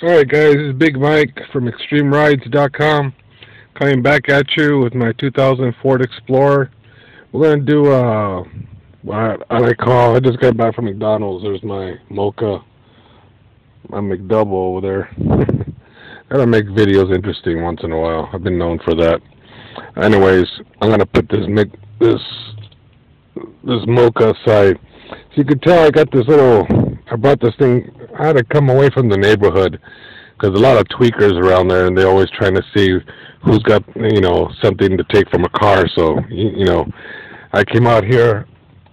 Alright guys, this is Big Mike from ExtremeRides.com coming back at you with my 2000 Ford Explorer. We're going to do I just got back from McDonald's. There's my mocha, my McDouble over there. Gotta make videos interesting once in a while. I've been known for that. Anyways, I'm going to put this mocha aside. So you could tell I brought this thing. I had to come away from the neighborhood because a lot of tweakers around there, and they're always trying to see who's got something to take from a car. So I came out here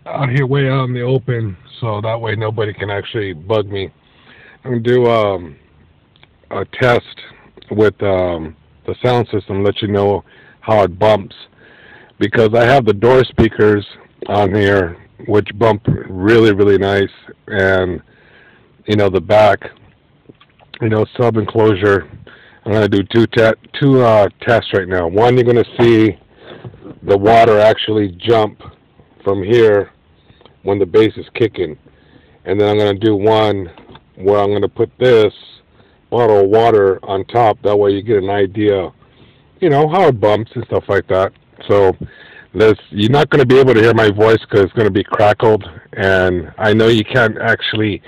way out in the open, so that way nobody can actually bug me. I'm gonna do a test with the sound system, let you know how it bumps, because I have the door speakers on here which bump really really nice, and the back sub enclosure. I'm going to do two tests right now. One, you're going to see the water actually jump from here when the bass is kicking, and then I'm going to do one where I'm going to put this bottle of water on top. That way you get an idea how it bumps and stuff like that. So you're not going to be able to hear my voice because it's going to be crackled, and I know you can't actually.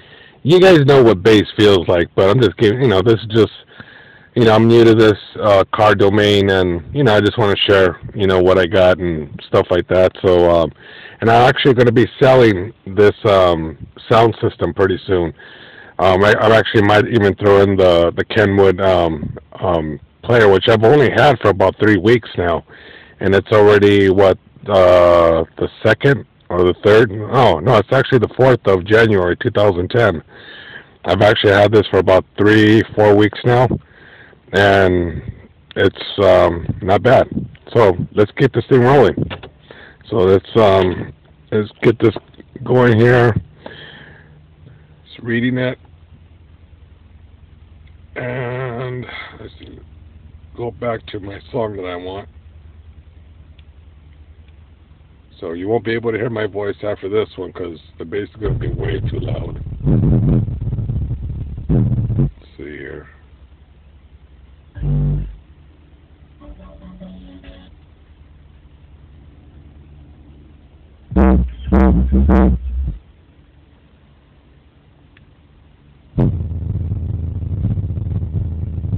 You guys know what bass feels like, but I'm just giving. This is just. I'm new to this car domain, and I just want to share what I got and stuff like that. So, and I'm actually going to be selling this sound system pretty soon. I actually might even throw in the Kenwood player, which I've only had for about 3 weeks now. And it's already the second or the third? Oh no, it's actually the 4th of January 2010. I've actually had this for about 3-4 weeks now, and it's not bad. So let's get this thing rolling. So let's get this going here. It's reading it, and let's go back to my song that I want. So you won't be able to hear my voice after this one because the bass is going to be way too loud. Let's see here.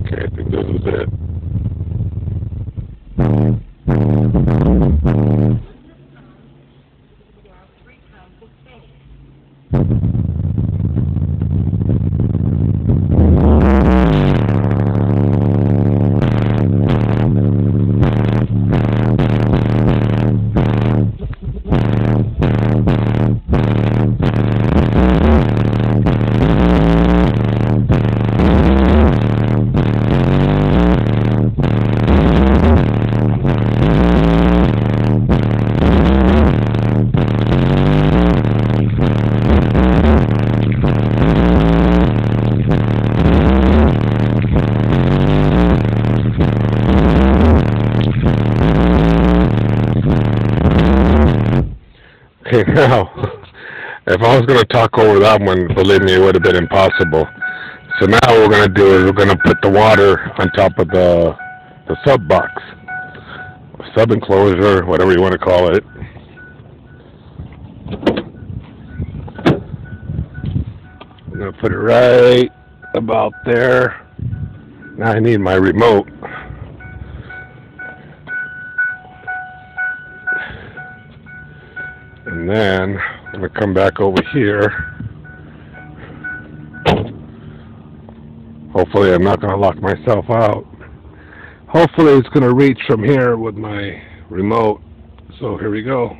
Okay, I think this is it. Okay, now, if I was going to talk over that one, believe me, it would have been impossible. So now what we're going to do is we're going to put the water on top of the sub box, sub enclosure, whatever you want to call it. I'm going to put it right about there. Now I need my remote. And then I'm going to come back over here. Hopefully I'm not going to lock myself out. Hopefully it's going to reach from here with my remote. So here we go.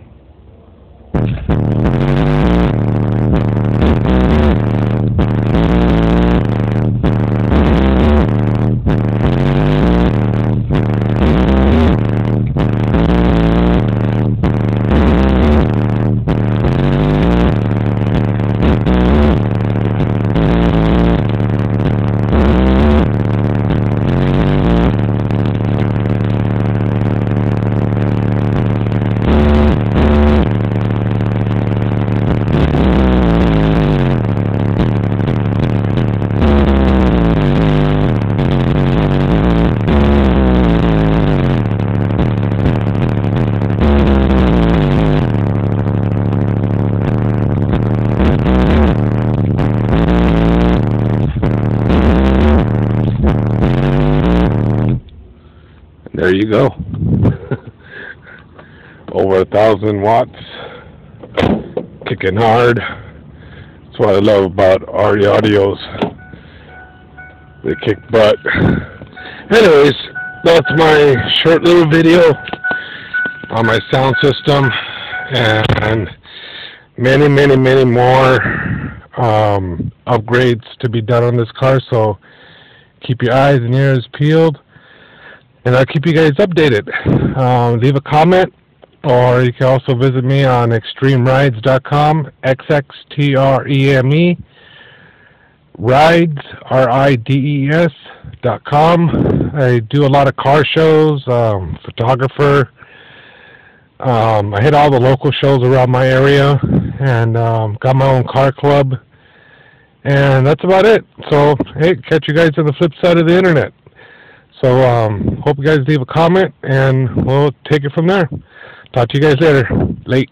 there you go. Over 1,000 watts, kicking hard. That's what I love about RE Audios. They kick butt. Anyways, that's my short little video on my sound system, and many more upgrades to be done on this car, so keep your eyes and ears peeled, and I'll keep you guys updated. Leave a comment, or you can also visit me on xtremerides.com, XXTREME rides, RIDES.com. I do a lot of car shows, photographer. I hit all the local shows around my area, and got my own car club, and that's about it. So, hey, catch you guys on the flip side of the internet. So, hope you guys leave a comment, and we'll take it from there. Talk to you guys later. Late.